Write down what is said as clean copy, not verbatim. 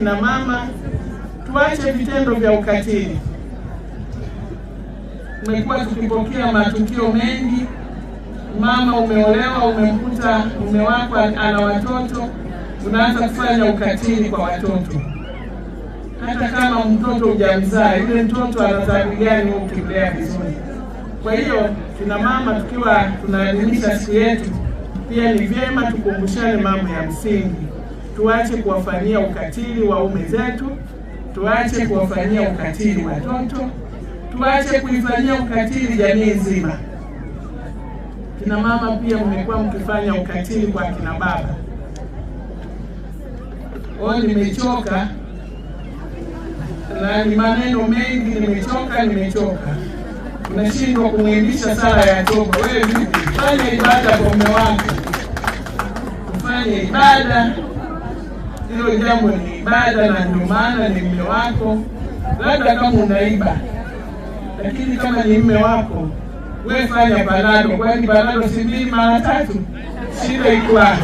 Na mama, tuache vitendo vya ukatili. Tumekuwa tukipokea matukio mengi. Mama, umeolewa, umemkuta mume wako ana watoto, unaanza kufanya ukatili kwa watoto. Hata kama mtoto hujamzaa, yule mtoto ana dhambi gani ukimlea vizuri? Kwa hiyo kina mama, tukiwa tunaadhimisha siku yetu, pia ni vyema tukumbushane mambo ya msingi. Tuache kuwafanyia ukatili waume zetu, tuache kuwafanyia ukatili watoto, tuache kuifanyia ukatili jamii nzima. Kina mama pia mmekuwa mkifanya ukatili kwa kina baba. Nimechoka na ni maneno mengi, nimechoka. Unashindwa kumwimbisha sala ya toba. Wewe vipi? Fanya ibada kwa mume wako, ufanye ibada. Hilo jambo ni ibada, na ndio maana ni mume wako. Labda kama unaiba, lakini kama ni mume wako, wewe fanya panado. Kwani panado si 2 mara 3? Shida iko wapi?